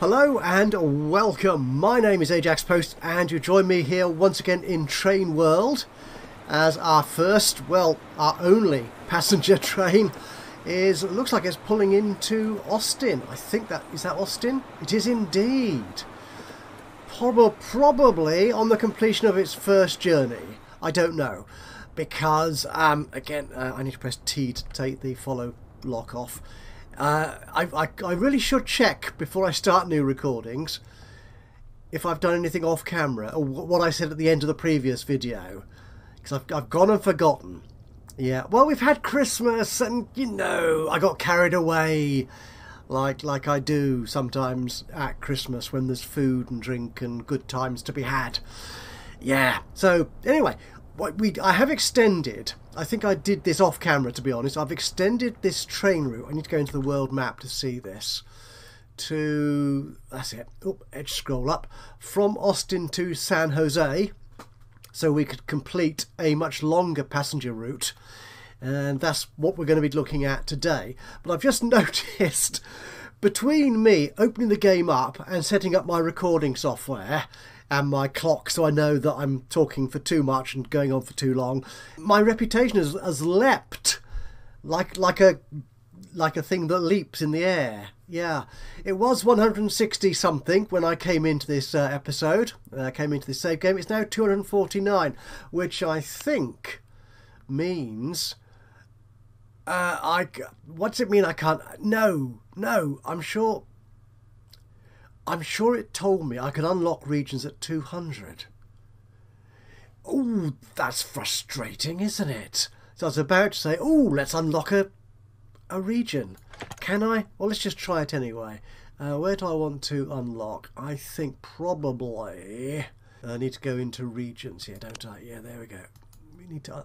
Hello and welcome. My name is Ajaxpost and you join me here once again in Train World as our first, well, our only passenger train looks like it's pulling into Austin. I think is that Austin? It is indeed. Probably on the completion of its first journey. I don't know because again I need to press T to take the follow lock off. I really should check before I start new recordings if I've done anything off camera or what I said at the end of the previous video, because I've gone and forgotten. Yeah, well, we've had Christmas and, you know, I got carried away like I do sometimes at Christmas when there's food and drink and good times to be had. Yeah, so anyway, I have extended, I think I did this off camera to be honest, I've extended this train route. I need to go into the world map to see this. That's it, edge scroll up, from Austin to San Jose, so we could complete a much longer passenger route, and that's what we're going to be looking at today. But I've just noticed, between me opening the game up and setting up my recording software and my clock so I know that I'm talking for too much and going on for too long, my reputation has leapt like a thing that leaps in the air. Yeah, it was 160 something when I came into this episode, came into this save game. It's now 249, which I think means what's it mean I can't? No, I'm sure it told me I could unlock regions at 200. Oh, that's frustrating, isn't it? So I was about to say, oh, let's unlock a region. Can I? Well, let's just try it anyway. Where do I want to unlock? I think probably I need to go into regions here, don't I? Yeah, there we go. We need to.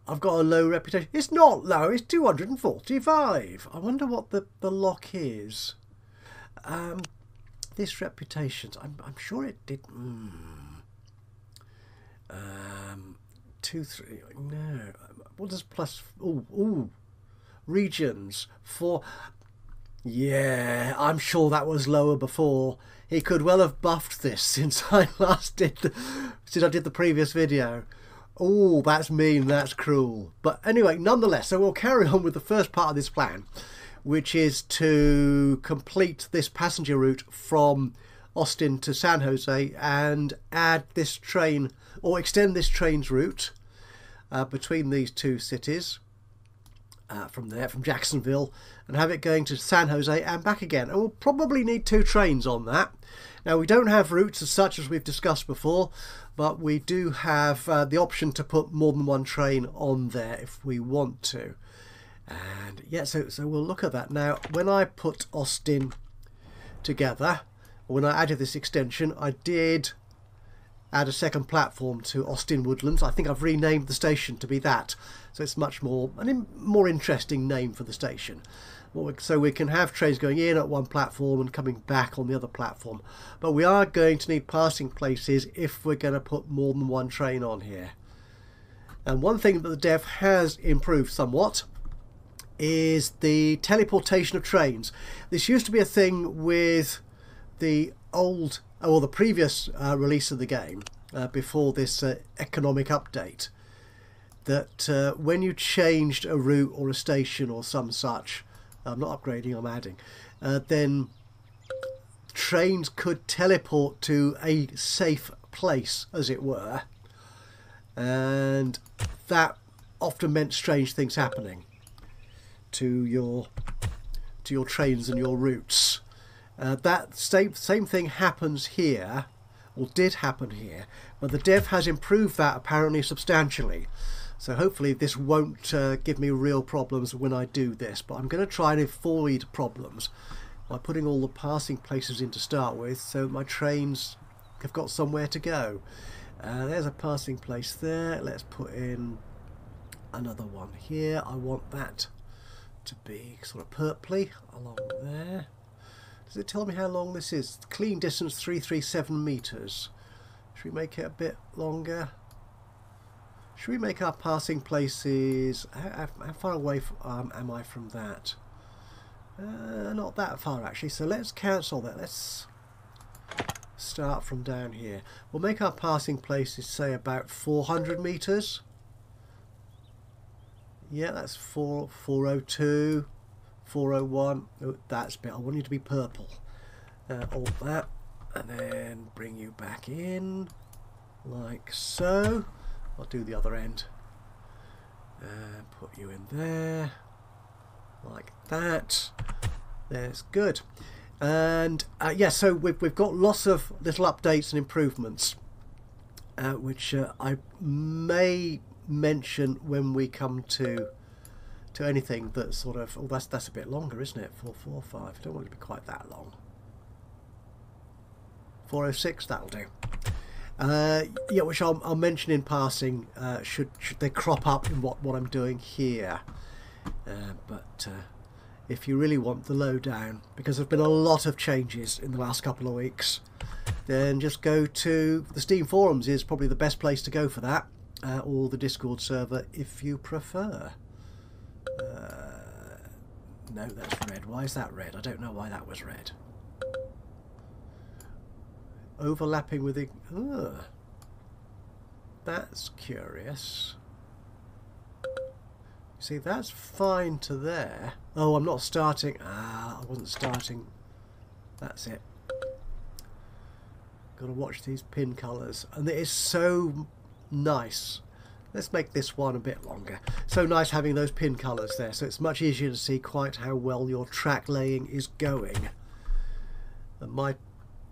I've got a low reputation. It's not low. It's 245. I wonder what the lock is. This reputation, I'm sure it did. 2, 3. No. What does plus? Ooh. Regions 4. Yeah, I'm sure that was lower before. He could well have buffed this since I did the previous video. Oh, that's mean, that's cruel. But anyway, nonetheless, so we'll carry on with the first part of this plan, which is to complete this passenger route from Austin to San Jose and add this train, or extend this train's route between these two cities. From Jacksonville, and have it going to San Jose and back again. And we'll probably need 2 trains on that. Now, we don't have routes as such as we've discussed before, but we do have the option to put more than 1 train on there if we want to. And yeah, so we'll look at that. Now, when I put Austin together, or when I added this extension, I did add a second platform to Austin Woodlands. I think I've renamed the station to be that, so it's much more interesting name for the station. So we can have trains going in at one platform and coming back on the other platform. But we are going to need passing places if we're going to put more than 1 train on here. And one thing that the dev has improved somewhat is the teleportation of trains. This used to be a thing with the the previous release of the game, before this economic update, that when you changed a route or a station or some such, I'm not upgrading, I'm adding, then trains could teleport to a safe place, as it were, and that often meant strange things happening to your trains and your routes. That same thing happens here, or did happen here, but the dev has improved that apparently substantially. So hopefully this won't give me real problems when I do this, but I'm going to try and avoid problems by putting all the passing places in to start with, so my trains have got somewhere to go. There's a passing place there. Let's put in another one here. I want that to be sort of purpley along there. Does it tell me how long this is? Clean distance 337 meters. Should we make it a bit longer? Should we make our passing places? How far away am I from that? Not that far actually. So let's cancel that. Let's start from down here. We'll make our passing places, say, about 400 meters. Yeah, that's 402, 401. Oh, that's a bit. I want you to be purple. All that, and then bring you back in, like so. I'll do the other end. And put you in there, like that. There's good. And yeah, so we've got lots of little updates and improvements, which I may mention when we come to anything that sort of. Oh, that's a bit longer, isn't it? 445. I don't want it to be quite that long. 406. That'll do. Yeah, which I'll mention in passing. Should they crop up in what I'm doing here? But if you really want the lowdown, because there've been a lot of changes in the last couple of weeks, then just go to the Steam forums. Is probably the best place to go for that, or the Discord server if you prefer. No, that's red. Why is that red? I don't know why that was red. Overlapping with the... that's curious. See, that's fine to there. Oh, I'm not starting. I wasn't starting. That's it. Got to watch these pin colours. And it is so nice. Let's make this one a bit longer. So nice having those pin colours there. So it's much easier to see quite how well your track laying is going. And my...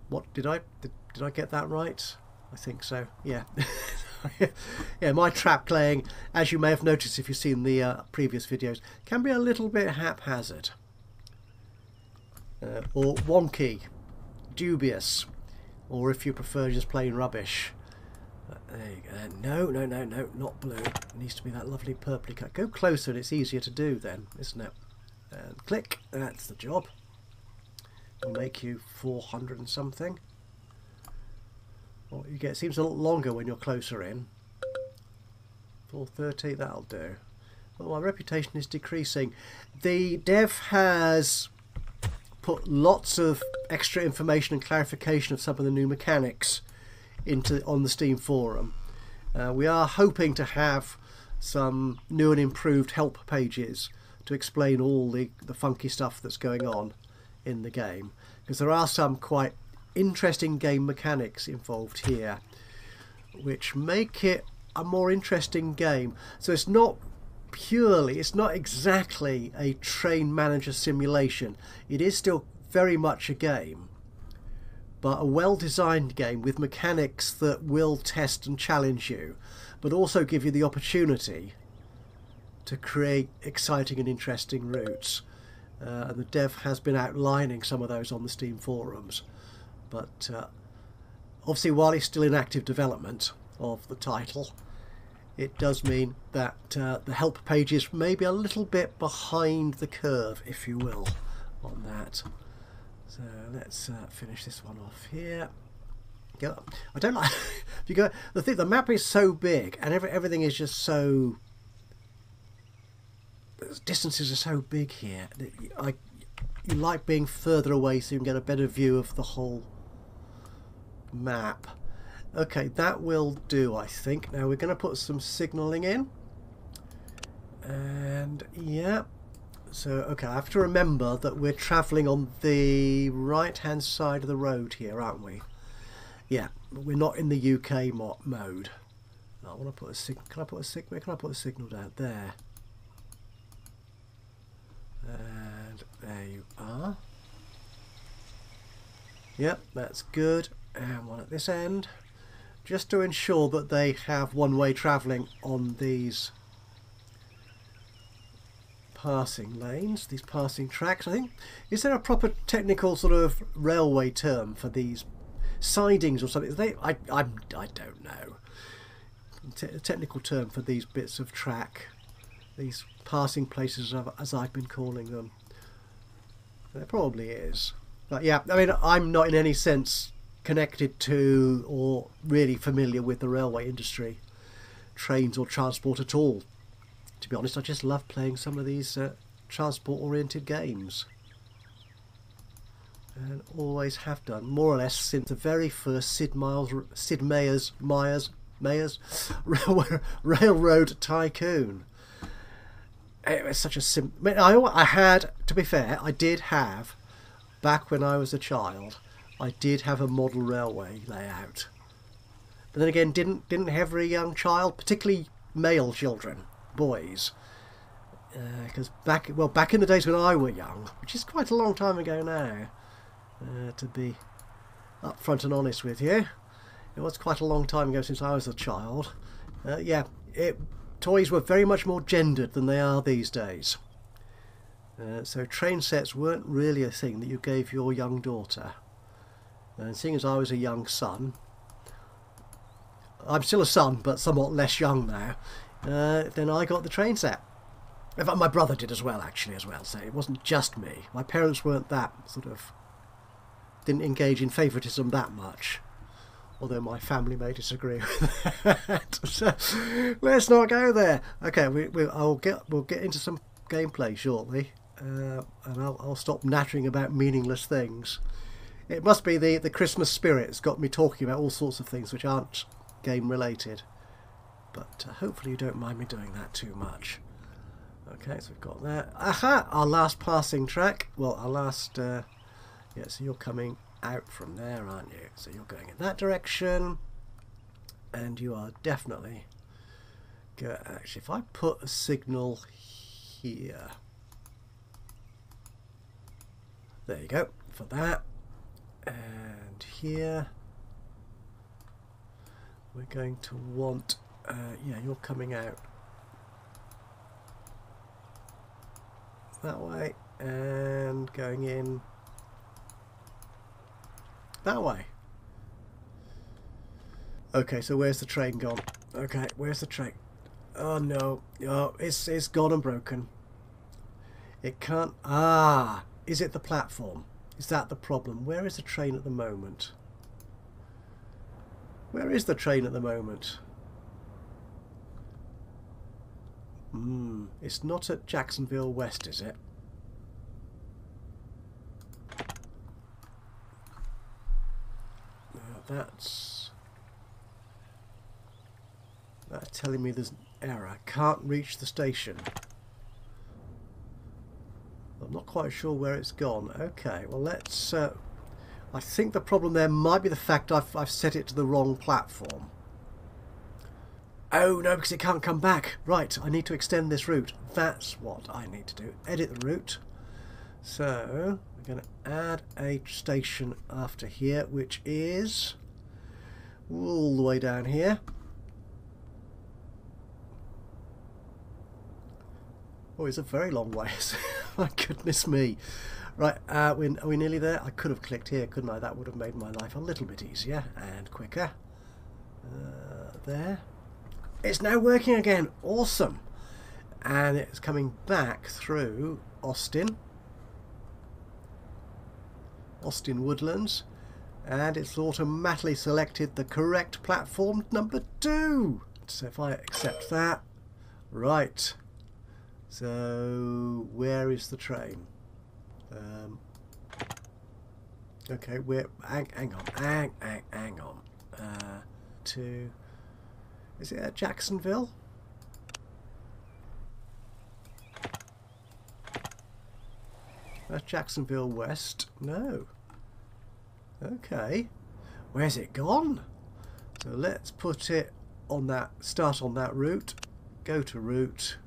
What did I get that right? I think so. Yeah. Yeah, my track laying, as you may have noticed if you've seen the previous videos, can be a little bit haphazard. Or wonky, dubious, or if you prefer just plain rubbish. There you go. No, not blue. It needs to be that lovely purpley cut. Go closer and it's easier to do then, isn't it? And click, that's the job. Will make you 400 and something. Well, you get, it seems a lot longer when you're closer in. 430, that'll do. Well, my reputation is decreasing. The dev has put lots of extra information and clarification of some of the new mechanics on the Steam forum. We are hoping to have some new and improved help pages to explain all the funky stuff that's going on in the game, because there are some quite interesting game mechanics involved here which make it a more interesting game. So it's not exactly a train manager simulation. It is still very much a game, but a well-designed game with mechanics that will test and challenge you, but also give you the opportunity to create exciting and interesting routes. And the dev has been outlining some of those on the Steam forums. But obviously, while it's still in active development of the title, it does mean that the help pages may be a little bit behind the curve, if you will, on that. So let's finish this one off here. Go. I don't like if you go. The map is so big, and everything is just so. The distances are so big here. You like being further away so you can get a better view of the whole map. Okay, that will do, I think. Now we're going to put some signalling in. And yeah. So, okay, I have to remember that we're travelling on the right-hand side of the road here, aren't we? Yeah, but we're not in the UK mode. I want to put a signal. Can I put a signal? Where can I put a signal down? There. And there you are. Yep, that's good. And one at this end, just to ensure that they have one-way travelling on these passing lanes, these passing tracks. I think, is there a proper technical sort of railway term for these sidings or something? I don't know. Technical term for these bits of track, these passing places, as I've been calling them. There probably is. But yeah, I mean, I'm not in any sense connected to or really familiar with the railway industry, trains or transport at all. To be honest, I just love playing some of these transport-oriented games. and always have done, more or less since the very first Sid Meier's Railroad Tycoon. It was such a simple. I had, to be fair, I did have, back when I was a child, I did have a model railway layout. But then again, didn't every young child, particularly male children, boys, because back in the days when I was young, which is quite a long time ago now, to be upfront and honest with you, it was quite a long time ago since I was a child. Toys were very much more gendered than they are these days. So train sets weren't really a thing that you gave your young daughter. And seeing as I was a young son, I'm still a son but somewhat less young now, then I got the train set. In fact, my brother did as well, so it wasn't just me. My parents weren't that didn't engage in favouritism that much, although my family may disagree with that. So let's not go there. Okay, we'll get into some gameplay shortly, and I'll stop nattering about meaningless things. It must be the Christmas spirit that's got me talking about all sorts of things which aren't game related, but hopefully you don't mind me doing that too much. Okay, so we've got that. Aha! Our last passing track. Well, our last... so you're coming out from there, aren't you? So you're going in that direction. And you are definitely... Actually, if I put a signal here... There you go, for that. And here... We're going to want... you're coming out that way and going in that way. Okay, so where's the train gone? Okay, where's the train? Oh no, it's gone and broken. It can't... is it the platform? Is that the problem? Where is the train at the moment? Where is the train at the moment? It's not at Jacksonville West, is it? That's telling me there's an error. Can't reach the station. I'm not quite sure where it's gone. Okay, well let's... I think the problem there might be the fact I've set it to the wrong platform. Oh no, because it can't come back. Right, I need to extend this route. That's what I need to do. Edit the route. So, we're going to add a station after here, which is all the way down here. Oh, it's a very long way. My goodness me. Right, are we nearly there? I could have clicked here, couldn't I? That would have made my life a little bit easier and quicker. There. It's now working again. Awesome. And it's coming back through Austin Woodlands, and it's automatically selected the correct platform number 2. So if I accept that, right. So where is the train? Okay, hang on. Is it at Jacksonville? That's Jacksonville West. No. Okay. Where's it gone? So let's put it on that, start on that route. Go to route.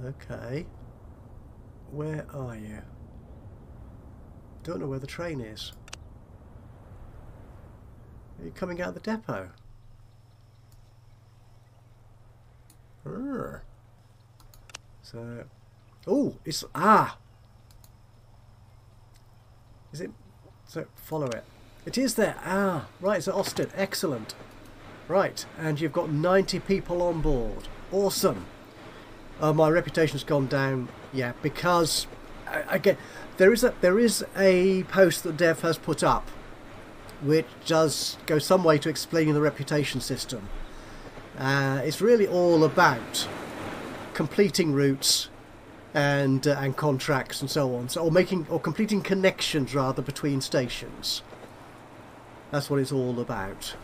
Okay. Where are you? Don't know where the train is. Are you coming out of the depot? So, it's is it? So follow it. It is there. Right. So Austin, excellent. Right, and you've got 90 people on board. Awesome. My reputation's gone down. Yeah, because again, there is a post that Dev has put up, which does go some way to explaining the reputation system. It's really all about completing routes and contracts and so on. So, or completing connections rather between stations. That's what it's all about.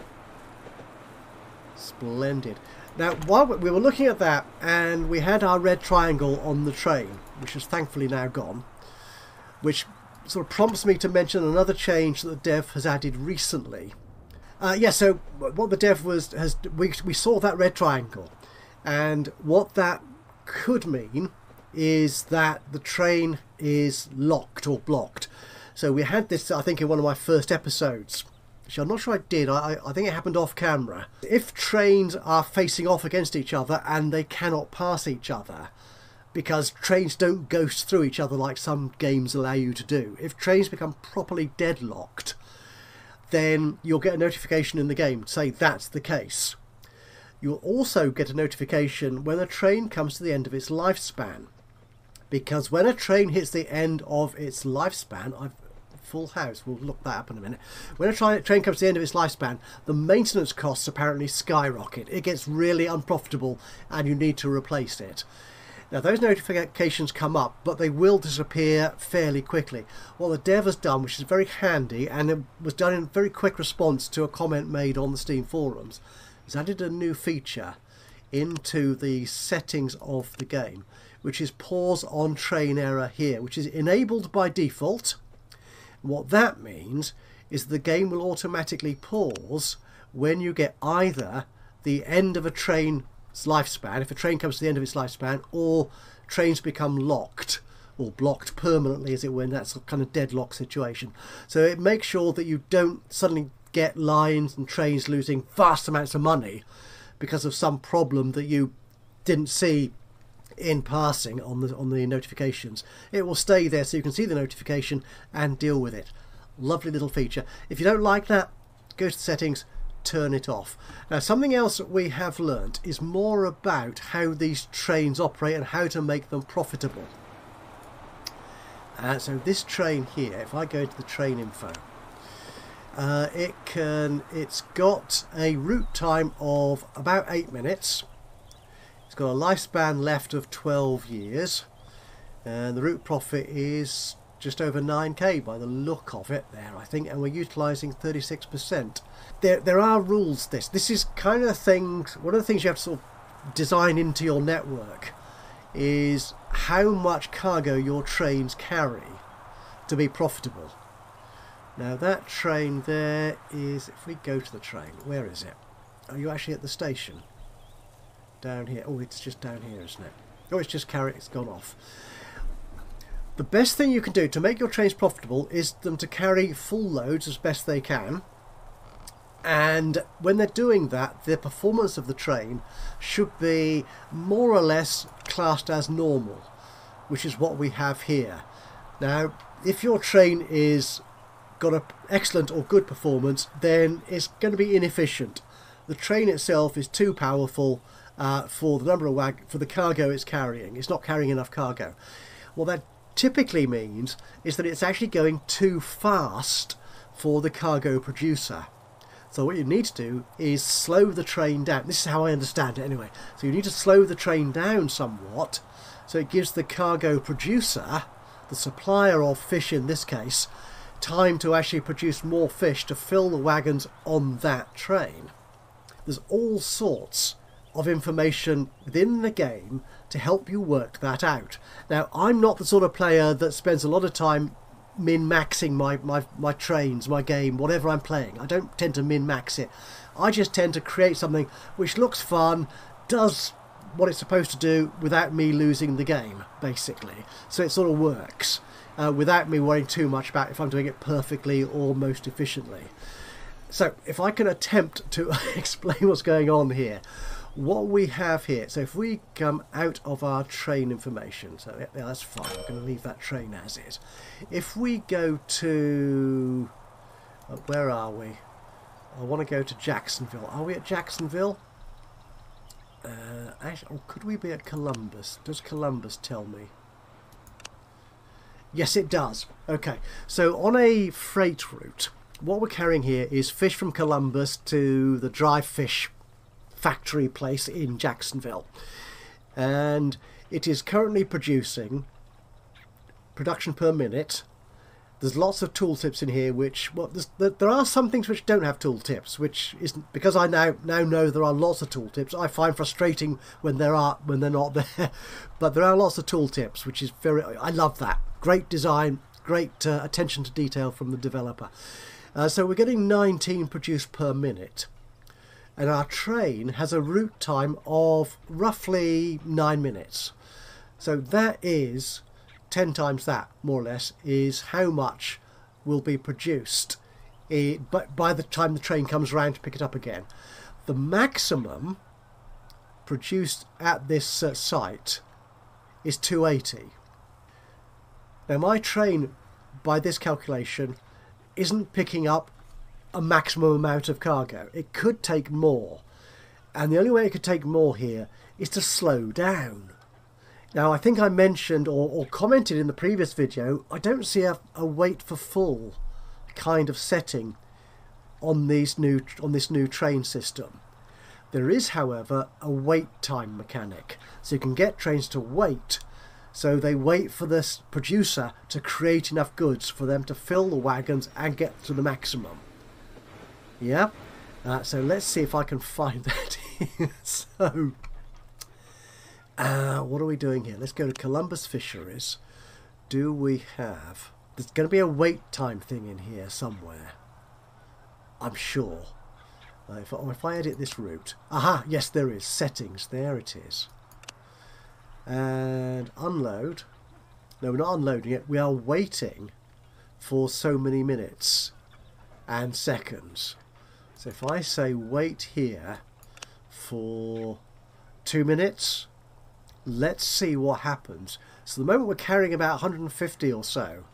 Splendid. Now, while we were looking at that, and we had our red triangle on the train, which is thankfully now gone, which sort of prompts me to mention another change that the dev has added recently. So what the dev we saw that red triangle, and what that could mean is that the train is locked or blocked. So we had this, I think, in one of my first episodes, which I'm not sure I did. I think it happened off camera. If trains are facing off against each other and they cannot pass each other, because trains don't ghost through each other like some games allow you to do. If trains become properly deadlocked, then you'll get a notification in the game to say that's the case. You'll also get a notification when a train comes to the end of its lifespan. Because when a train hits the end of its lifespan, full house, we'll look that up in a minute. When a train comes to the end of its lifespan, the maintenance costs apparently skyrocket. It gets really unprofitable and you need to replace it. Now those notifications come up, but they will disappear fairly quickly. What the dev has done, which is very handy, and it was done in very quick response to a comment made on the Steam forums, is added a new feature into the settings of the game, which is pause on train error here, which is enabled by default. What that means is the game will automatically pause when you get either the end of a train's lifespan, if a train comes to the end of its lifespan, or trains become locked or blocked permanently, as it were, in that sort of kind of deadlock situation. So it makes sure that you don't suddenly get lines and trains losing vast amounts of money because of some problem that you didn't see in passing on the notifications. It will stay there so you can see the notification and deal with it. Lovely little feature. If you don't like that, go to the settings, turn it off. Now, something else that we have learnt is more about how these trains operate and how to make them profitable. So this train here, if I go to the train info, it's got a route time of about 8 minutes. It's got a lifespan left of 12 years, and the route profit is just over 9k by the look of it there, I think, and we're utilising 36%. There are rules. This is kind of the thing, one of the things you have to sort of design into your network is how much cargo your trains carry to be profitable. Now that train there is, if we go to the train, where is it? Are you actually at the station? Down here. Oh, it's just down here, isn't it? Oh, it's gone off. The best thing you can do to make your trains profitable is them to carry full loads as best they can, and when they're doing that, the performance of the train should be more or less classed as normal, which is what we have here. Now, if your train is got an excellent or good performance, then it's going to be inefficient. The train itself is too powerful for the number of for the cargo it's carrying. It's not carrying enough cargo. What that typically means is that it's actually going too fast for the cargo producer. So what you need to do is slow the train down. This is how I understand it anyway. So you need to slow the train down somewhat so it gives the cargo producer, the supplier of fish in this case, time to actually produce more fish to fill the wagons on that train. There's all sorts of information within the game to help you work that out. Now, I'm not the sort of player that spends a lot of time min-maxing my trains, my game, whatever I'm playing. I don't tend to min-max it. I just tend to create something which looks fun, does what it's supposed to do without me losing the game, basically. So it sort of works without me worrying too much about if I'm doing it perfectly or most efficiently. So if I can attempt to explain what's going on here, what we have here, so if we come out of our train information, so yeah, that's fine, I'm going to leave that train as is. If we go to, where are we? I want to go to Jacksonville. Are we at Jacksonville? Actually, or could we be at Columbus? Does Columbus tell me? Yes, it does. Okay, so on a freight route, what we're carrying here is fish from Columbus to the dry fish factory place in Jacksonville. And it is currently producing production per minute. There's lots of tooltips in here, which, well, there are some things which don't have tooltips, which isn't, because I now know there are lots of tooltips. I find frustrating when they're not there, but there are lots of tooltips, which is I love that. Great design, great attention to detail from the developer. So we're getting 19 produced per minute, and our train has a route time of roughly 9 minutes. So that is 10 times that, more or less, is how much will be produced but by the time the train comes around to pick it up again. The maximum produced at this site is 280. Now my train, by this calculation, isn't picking up a maximum amount of cargo. It could take more, and the only way it could take more here is to slow down. Now, I think I mentioned or commented in the previous video, I don't see a wait for full kind of setting on this new train system. There is, however, a wait time mechanic. So you can get trains to wait. So they wait for this producer to create enough goods for them to fill the wagons and get to the maximum. Yeah? So let's see if I can find that here. So... what are we doing here? Let's go to Columbus Fisheries. Do we have... There's going to be a wait time thing in here somewhere. I'm sure. If I edit this route... Aha! Yes, there is. Settings. There it is. And unload. No, we're not unloading it. We are waiting for so many minutes and seconds. So if I say wait here for 2 minutes... Let's see what happens. So the moment we're carrying about 150 or so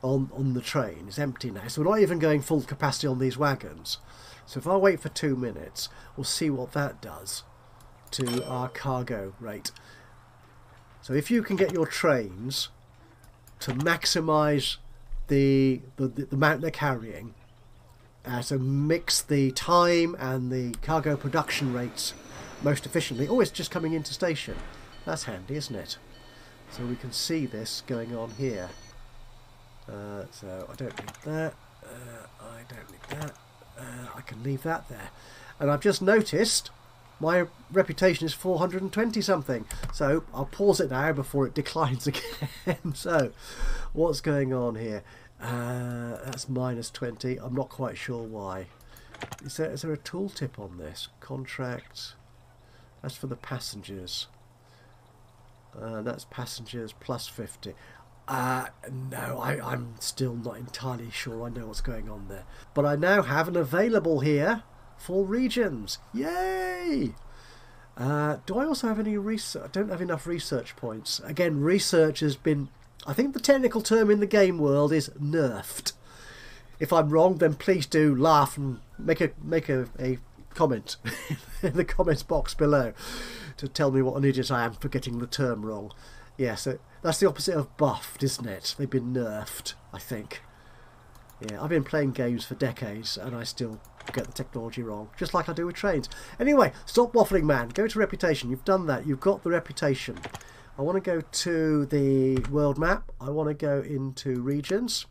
on the train. It's empty now. So we're not even going full capacity on these wagons. So if I wait for 2 minutes, we'll see what that does to our cargo rate. So if you can get your trains to maximise the amount they're carrying, so mix the time and the cargo production rates most efficiently. Oh, it's just coming into station. That's handy, isn't it? So we can see this going on here. So I don't need that. I don't need that. I can leave that there. And I've just noticed my reputation is 420 something. So I'll pause it now before it declines again. So what's going on here? That's minus 20. I'm not quite sure why. Is there a tooltip on this? Contract... That's for the passengers. That's passengers plus 50. No, I'm still not entirely sure I know what's going on there. But I now have an available here for regions. Yay! Do I also have any research? I don't have enough research points. Again, research has been... I think the technical term in the game world is nerfed. If I'm wrong, then please do laugh and make a comment in the comments box below to tell me what an idiot I am for getting the term wrong. Yeah, so that's the opposite of buffed, isn't it? They've been nerfed, I think. Yeah, I've been playing games for decades and I still get the technology wrong, just like I do with trains. Anyway, stop waffling, man. Go to reputation. You've done that. You've got the reputation. I want to go to the world map. I want to go into regions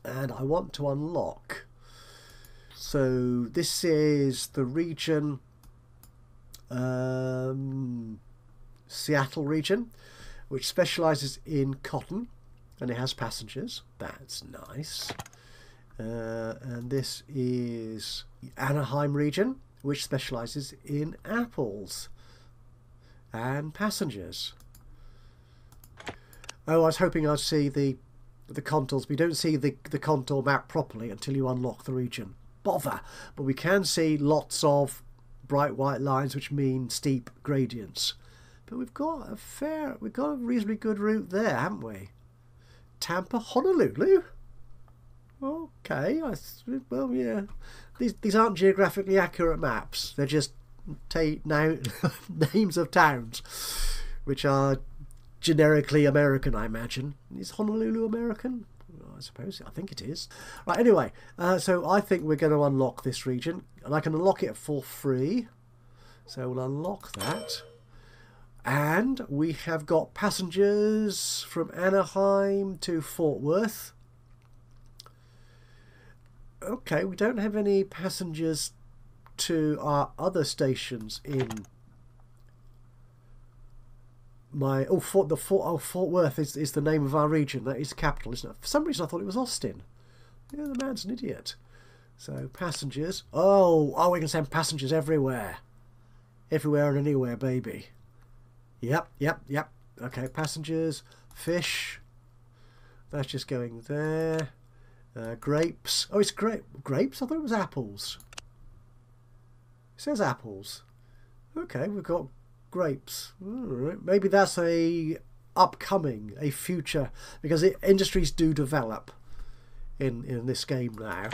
and I want to unlock. So this is the region, Seattle region, which specialises in cotton, and it has passengers. That's nice. And this is the Anaheim region, which specialises in apples and passengers. Oh, I was hoping I'd see the contours, but you don't see the contour map properly until you unlock the region. Bother! But we can see lots of bright white lines, which mean steep gradients. But we've got a reasonably good route there, haven't we? Tampa, Honolulu. Okay, well, yeah. These aren't geographically accurate maps. They're just names of towns, which are generically American, I imagine. Is Honolulu American? I suppose. I think it is. Right, anyway, so I think we're going to unlock this region, and I can unlock it for free. So we'll unlock that. And we have got passengers from Anaheim to Fort Worth. Okay, we don't have any passengers to our other stations in my... Fort Worth is the name of our region. That is the capital, isn't it? For some reason I thought it was Austin. Yeah, the man's an idiot. So, passengers. Oh, we can send passengers everywhere. Everywhere and anywhere, baby. Yep. Okay, passengers. Fish. That's just going there. Grapes. Oh, it's grapes? I thought it was apples. It says apples. Okay, we've got grapes. Right. Maybe that's a future, because industries do develop in this game now.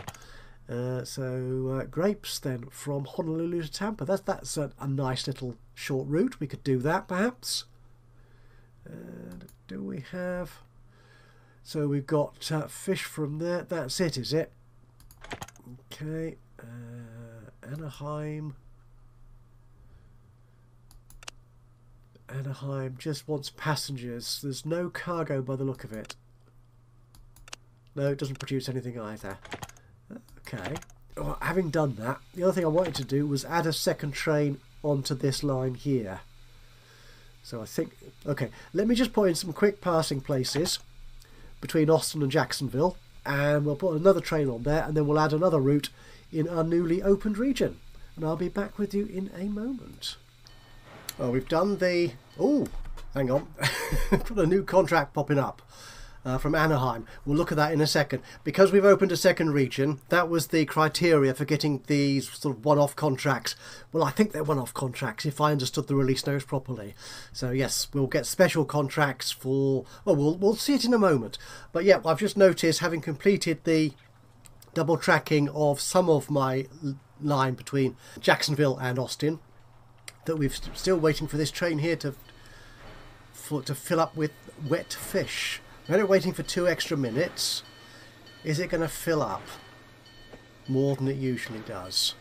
So grapes then from Honolulu to Tampa. That's a nice little short route. We could do that perhaps. And do we have... So we've got fish from there. That's it, is it? Okay. Anaheim. Anaheim just wants passengers. There's no cargo by the look of it. No, it doesn't produce anything either. Okay. Well, having done that, the other thing I wanted to do was add a second train onto this line here. So I think... Okay, let me just put in some quick passing places between Austin and Jacksonville, and we'll put another train on there, and then we'll add another route in our newly opened region. And I'll be back with you in a moment. Oh, we've done the... Oh, hang on. Got a new contract popping up from Anaheim. We'll look at that in a second. Because we've opened a second region, that was the criteria for getting these sort of one-off contracts. Well, I think they're one-off contracts, if I understood the release notes properly. So yes, we'll get special contracts for... Well, we'll see it in a moment. But yeah, I've just noticed, having completed the double tracking of some of my line between Jacksonville and Austin, that we're still waiting for this train here to fill up with wet fish. We're only waiting for 2 extra minutes. Is it going to fill up more than it usually does?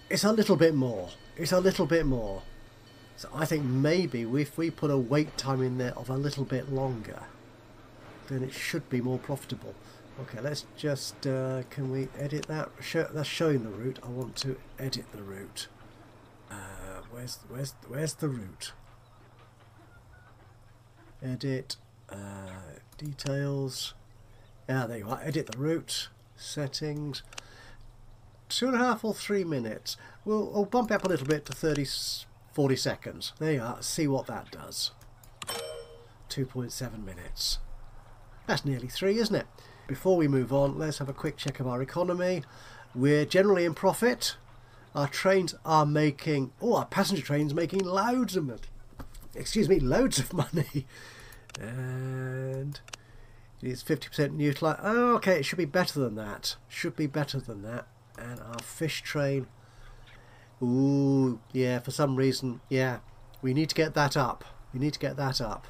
It's a little bit more. It's a little bit more. So I think maybe if we put a wait time in there of a little bit longer, then it should be more profitable. Okay, let's just... can we edit that? That's showing the route. I want to edit the route. Where's the route? Edit, details. There you are. Edit the route. Settings. 2.5 or 3 minutes. We'll bump it up a little bit to 40 seconds. There you are. See what that does. 2.7 minutes. That's nearly 3, isn't it? Before we move on, let's have a quick check of our economy. We're generally in profit. Our trains are making... Oh, our passenger train's making loads of money. Excuse me, loads of money. And it's 50% utilised. Oh, okay, it should be better than that. Should be better than that. And our fish train... Ooh, yeah, for some reason, yeah. We need to get that up. We need to get that up.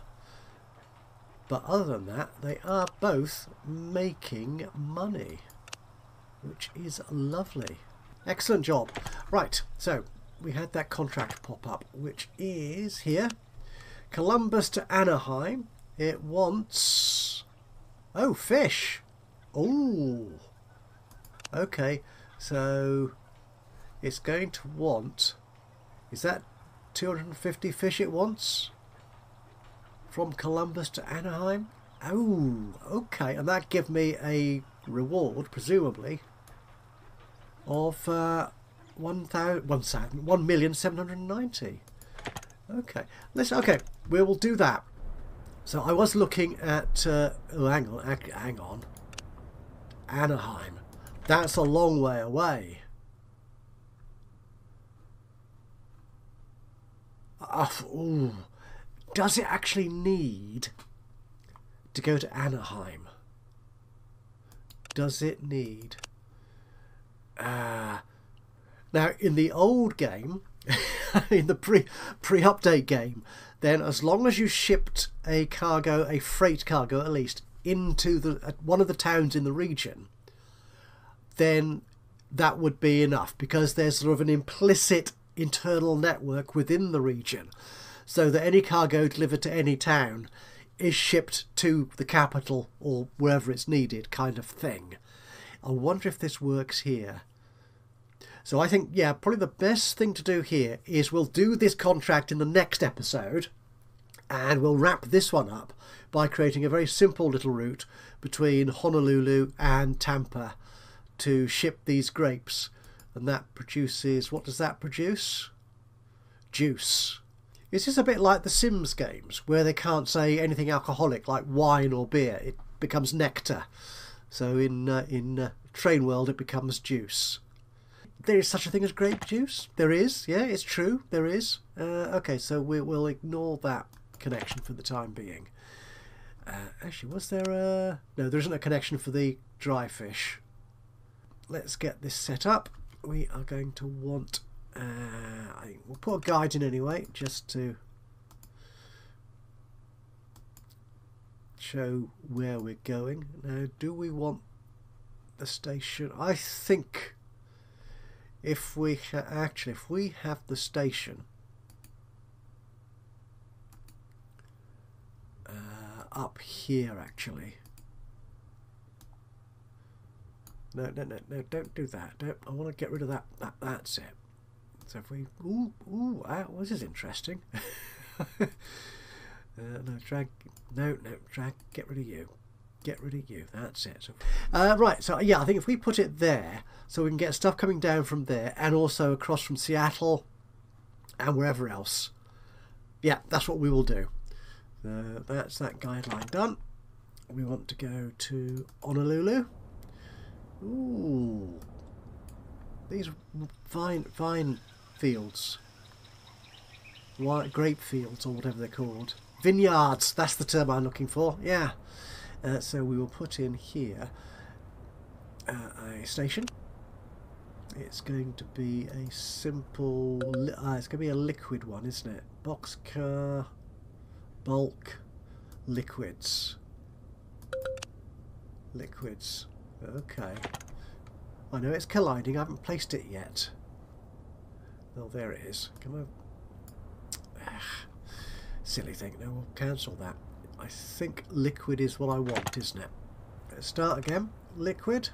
But other than that, they are both making money, which is lovely. Excellent job. Right, so we had that contract pop up, which is here. Columbus to Anaheim. It wants... Oh, fish. Oh. Okay, so it's going to want... Is that 250 fish it wants? From Columbus to Anaheim? Oh, okay. And that give me a reward, presumably, of 1,790,000. Okay. Okay, we will do that. So I was looking at... oh, hang on. Anaheim. That's a long way away. Ooh. Does it actually need to go to Anaheim? Does it need... Now, in the old game, in the pre-update game, then as long as you shipped a cargo, a freight cargo at least, into one of the towns in the region, then that would be enough, because there's sort of an implicit internal network within the region, so that any cargo delivered to any town is shipped to the capital or wherever it's needed, kind of thing. I wonder if this works here. So I think, yeah, probably the best thing to do here is we'll do this contract in the next episode, and we'll wrap this one up by creating a very simple little route between Honolulu and Tampa to ship these grapes. And that produces, what does that produce? Juice. Is this a bit like the Sims games, where they can't say anything alcoholic like wine or beer? It becomes nectar. So in Train World it becomes juice. There is such a thing as grape juice? There is, yeah, it's true, there is. Okay, so we'll ignore that connection for the time being. Actually, was there a... No, there isn't a connection for the dry fish. Let's get this set up. We are going to want... I think we'll put a guide in anyway, just to show where we're going. Now, do we want the station? I think... If we if we have the station up here, actually. No, don't do that. I want to get rid of that. That's it. So if we, this is interesting. No, drag. No, drag. Get rid of you. Get rid of you. That's it. Right. So yeah, I think if we put it there, so we can get stuff coming down from there, and also across from Seattle, and wherever else. Yeah, that's what we will do. That's that guideline done. We want to go to Honolulu. Ooh, these vine fields, grape fields, or whatever they're called. Vineyards. That's the term I'm looking for. Yeah. So we will put in here a station. It's going to be a simple... it's going to be a liquid one, isn't it? Boxcar, bulk, liquids. Liquids. Okay. I know it's colliding. I haven't placed it yet. Oh, there it is. Come on. Silly thing. No, we'll cancel that. I think liquid is what I want, isn't it? Let's start again. Liquid.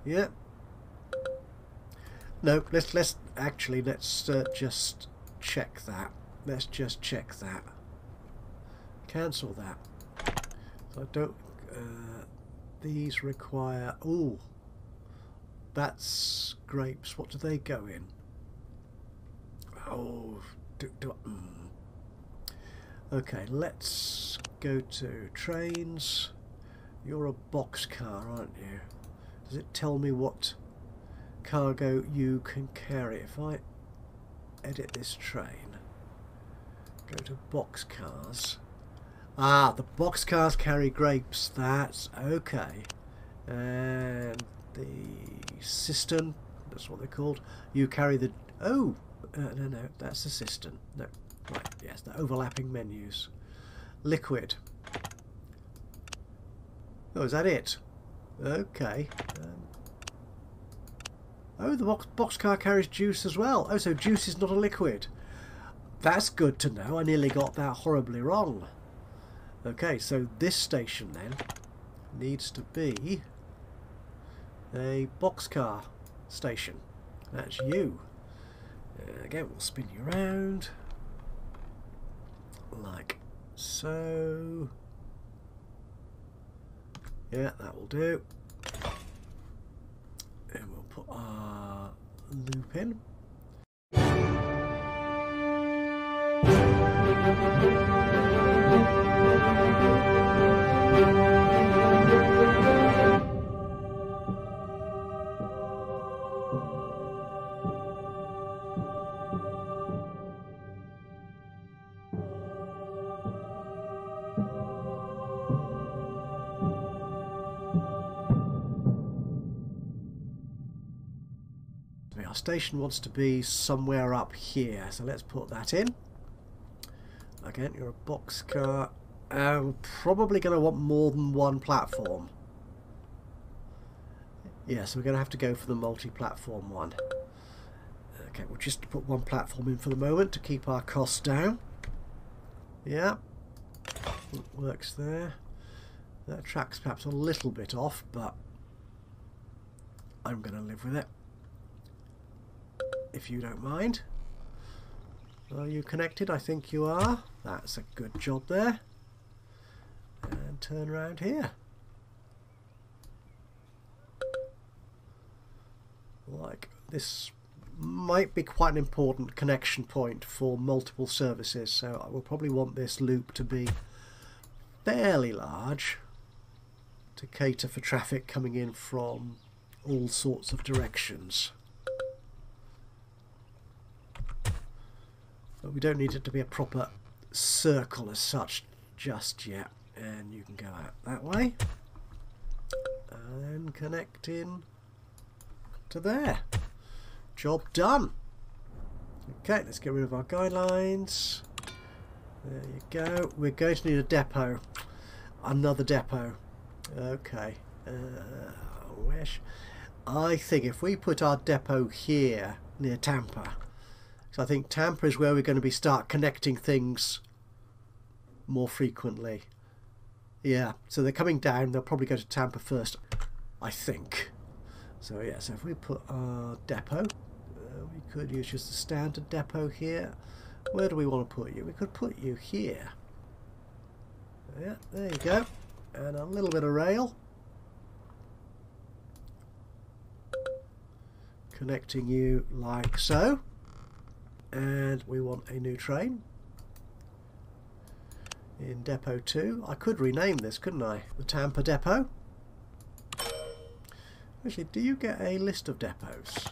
Yeah. No, let's just check that. Let's just check that. Cancel that. So I don't. These require. Ooh, that's grapes. What do they go in? Oh, Okay, let's go to trains. You're a boxcar, aren't you? Does it tell me what cargo you can carry? If I edit this train, go to boxcars. Ah, the boxcars carry grapes. That's okay. And the cistern, that's what they're called. You carry the... Oh! No, that's the cistern. No. Right, yes, the overlapping menus. Liquid. Oh, is that it? Okay. Oh, the boxcar carries juice as well. Oh, so juice is not a liquid. That's good to know. I nearly got that horribly wrong. Okay, so this station then needs to be a boxcar station. That's you. Again, we'll spin you around. Like so. Yeah, that will do. And we'll put our loop in. Our station wants to be somewhere up here, so let's put that in. Again, you're a boxcar. We're probably going to want more than one platform. Yeah, so we're going to have to go for the multi-platform one. Okay, we'll just put one platform in for the moment to keep our costs down. Yeah, it works there. That track's perhaps a little bit off, but I'm going to live with it, if you don't mind. Are you connected? I think you are. That's a good job there. And turn around here. Like, this might be quite an important connection point for multiple services, so I will probably want this loop to be fairly large to cater for traffic coming in from all sorts of directions. But we don't need it to be a proper circle as such just yet. And you can go out that way and connect in to there. Job done. Okay, let's get rid of our guidelines. There you go. We're going to need a depot. Another depot. Okay. I think if we put our depot here near Tampa, so I think Tampa is where we're going to start connecting things more frequently. Yeah, so they're coming down. They'll probably go to Tampa first, I think. So yeah, so if we put our depot, we could use just a standard depot here. Where do we want to put you? We could put you here. Yeah, there you go. And a little bit of rail. Connecting you like so. And we want a new train. In Depot 2. I could rename this, couldn't I? The Tampa Depot. Actually, do you get a list of depots?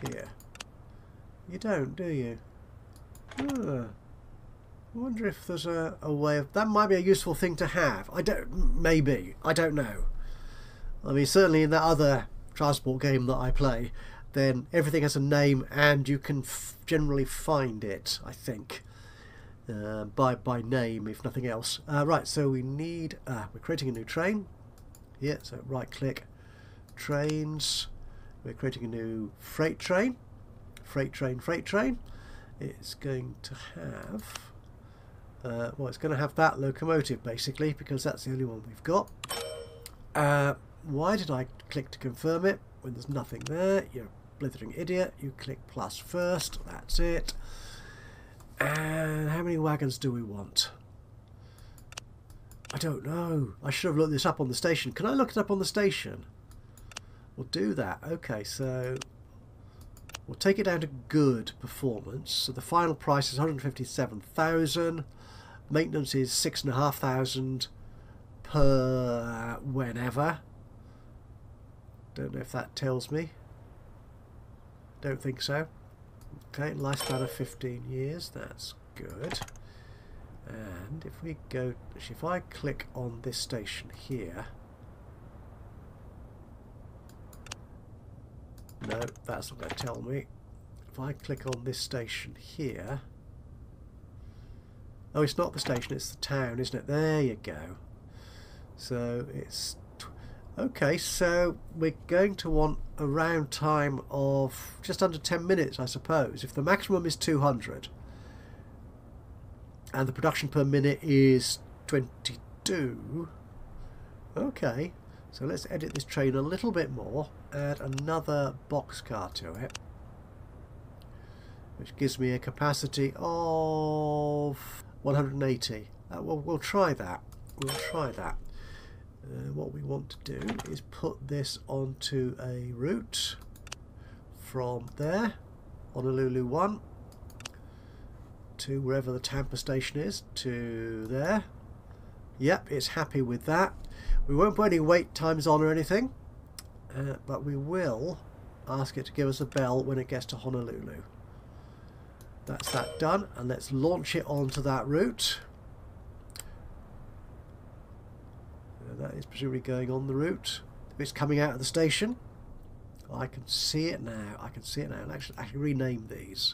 Here. You don't, do you? I wonder if there's a way of... That might be a useful thing to have. Maybe. I don't know. I mean, certainly in that other transport game that I play, then everything has a name and you can generally find it, I think. By name, if nothing else. Right, so we need... we're creating a new train. Yeah, so right click. Trains. We're creating a new freight train. Freight train. It's going to have... well, it's going to have that locomotive, basically, because that's the only one we've got. Why did I click to confirm it when there's nothing there? You're a blithering idiot. You click plus first. That's it. And how many wagons do we want? I don't know. I should have looked this up on the station. Can I look it up on the station? We'll do that. Okay, so we'll take it down to good performance. So the final price is 157,000. Maintenance is 6,500 per whenever. Don't know if that tells me. Don't think so. Okay, lifespan of 15 years. That's good. And if we go... If I click on this station here... No, that's not going to tell me. If I click on this station here... Oh, it's not the station, it's the town, isn't it? There you go. So it's... Okay, so we're going to want a round time of just under 10 minutes, I suppose. If the maximum is 200 and the production per minute is 22... Okay, so let's edit this train a little bit more. Add another boxcar to it, which gives me a capacity of 180. We'll try that. What we want to do is put this onto a route from there, Honolulu 1, to wherever the Tampa station is, to there. Yep, it's happy with that. We won't put any wait times on or anything. But we will ask it to give us a bell when it gets to Honolulu. That's that done, and let's launch it onto that route. That is presumably going on the route. It's coming out of the station. I can see it now. And actually rename these.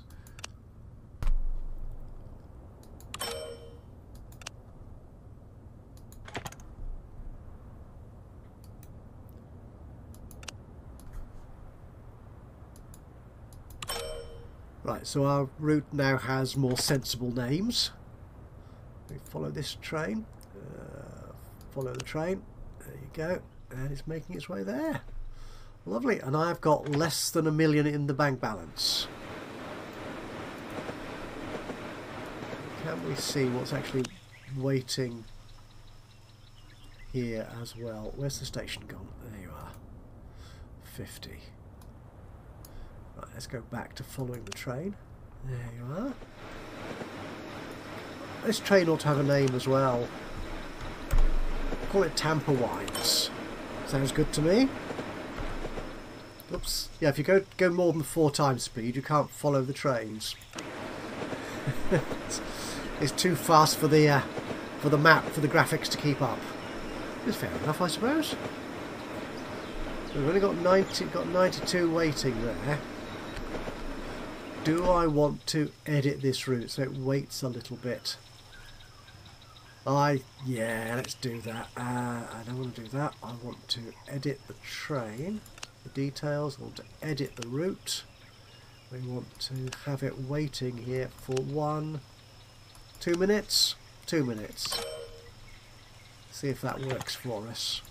Right, so our route now has more sensible names. We follow this train. Follow the train. There you go. And it's making its way there. Lovely. And I've got less than £1 million in the bank balance. Can we see what's actually waiting here as well? Where's the station gone? There you are. 50. Right, let's go back to following the train. There you are. This train ought to have a name as well. Call it Tampa Wines. Sounds good to me. Oops. Yeah, if you go more than 4 times speed, you can't follow the trains. It's too fast for the map, for the graphics to keep up. It's fair enough, I suppose. We've only got 92 waiting there. Do I want to edit this route so it waits a little bit? Yeah, let's do that. I don't want to do that. I want to edit the train, the details. I want to edit the route. We want to have it waiting here for 2 minutes. 2 minutes. See if that works for us.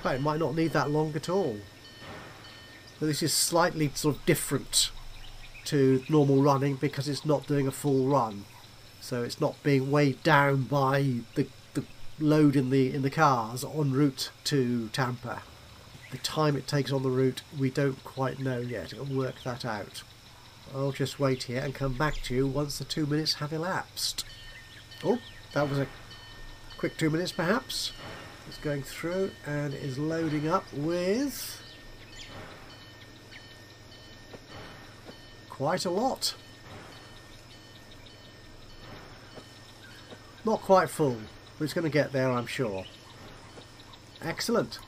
But it might not need that long at all. So this is slightly sort of different to normal running because it's not doing a full run. So it's not being weighed down by the load in the cars en route to Tampa. The time it takes on the route we don't quite know yet. I'll work that out. I'll just wait here and come back to you once the 2 minutes have elapsed. Oh, that was a quick 2 minutes perhaps. It's going through and it is loading up with quite a lot. Not quite full, but it's going to get there, I'm sure. Excellent.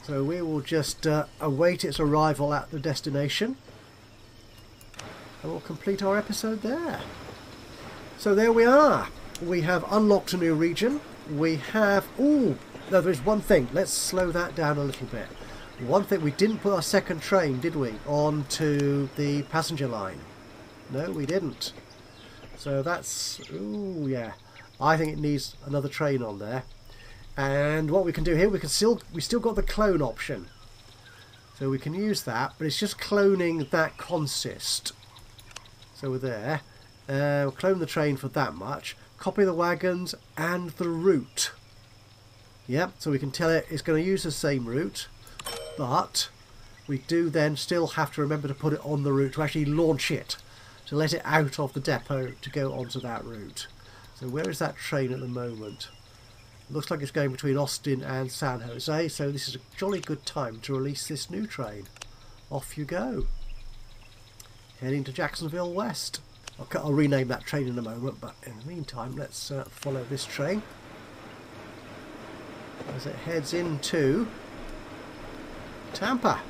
So we will just await its arrival at the destination and we'll complete our episode there. So there we are. We have unlocked a new region. We have... Ooh, no, there's one thing. Let's slow that down a little bit. One thing, we didn't put our second train, did we, onto the passenger line? No, we didn't. So that's... Ooh, yeah. I think it needs another train on there. And what we can do here, we still got the clone option. So we can use that, but it's just cloning that consist. So we're there. We'll clone the train for that much. Copy the wagons and the route. Yep, so we can tell it it's going to use the same route, but we do then still have to remember to put it on the route to actually launch it, to let it out of the depot to go onto that route. So where is that train at the moment? Looks like it's going between Austin and San Jose, so this is a jolly good time to release this new train. Off you go. Heading to Jacksonville West. I'll rename that train in a moment, but in the meantime let's follow this train as it heads into Tampa.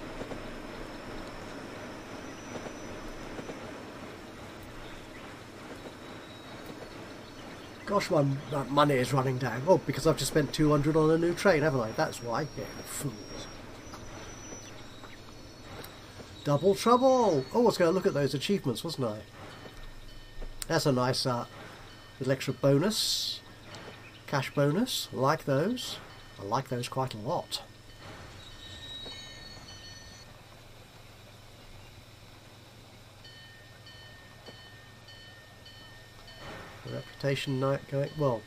Gosh, my money is running down. Oh, because I've just spent 200 on a new train, haven't I? That's why. Yeah, fools. Double trouble! Oh, I was going to look at those achievements, wasn't I? That's a nice little extra bonus. Cash bonus. I like those. I like those quite a lot. Reputation night going... Well,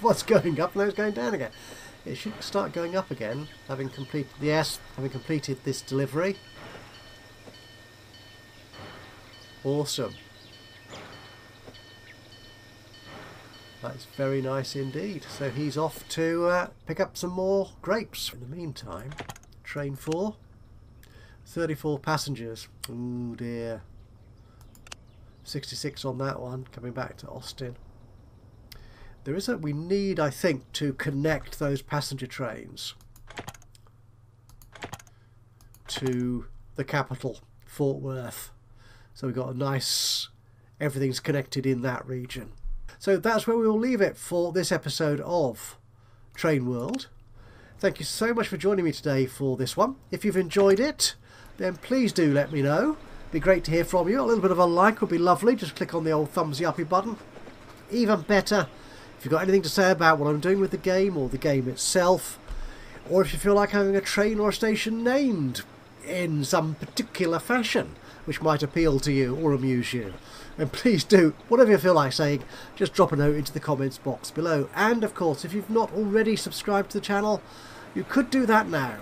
what's going up and it's going down again. It should start going up again, having completed... Yes, having completed this delivery. Awesome. That's very nice indeed. So he's off to pick up some more grapes. In the meantime, train 4, 34 passengers. Oh dear. 66 on that one, coming back to Austin. There is we need, I think, to connect those passenger trains to the capital, Fort Worth. So we've got a nice, everything's connected in that region. So that's where we will leave it for this episode of Train World. thank you so much for joining me today for this one. If you've enjoyed it, then please do let me know. It'd be great to hear from you. A little bit of a like would be lovely. Just click on the old thumbsy uppy button. Even better, if you've got anything to say about what I'm doing with the game or the game itself, or if you feel like having a train or a station named in some particular fashion which might appeal to you or amuse you, then please do, whatever you feel like saying, just drop a note into the comments box below. And of course, if you've not already subscribed to the channel, you could do that now,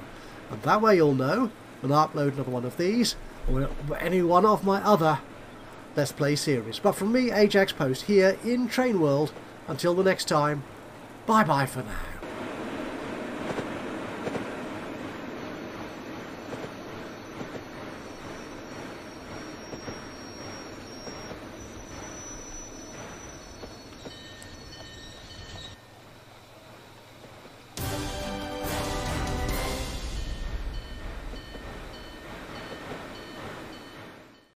and that way you'll know when I upload another one of these or any one of my other Let's Play series. But from me, Ajaxpost, here in Train World, until the next time, bye bye for now.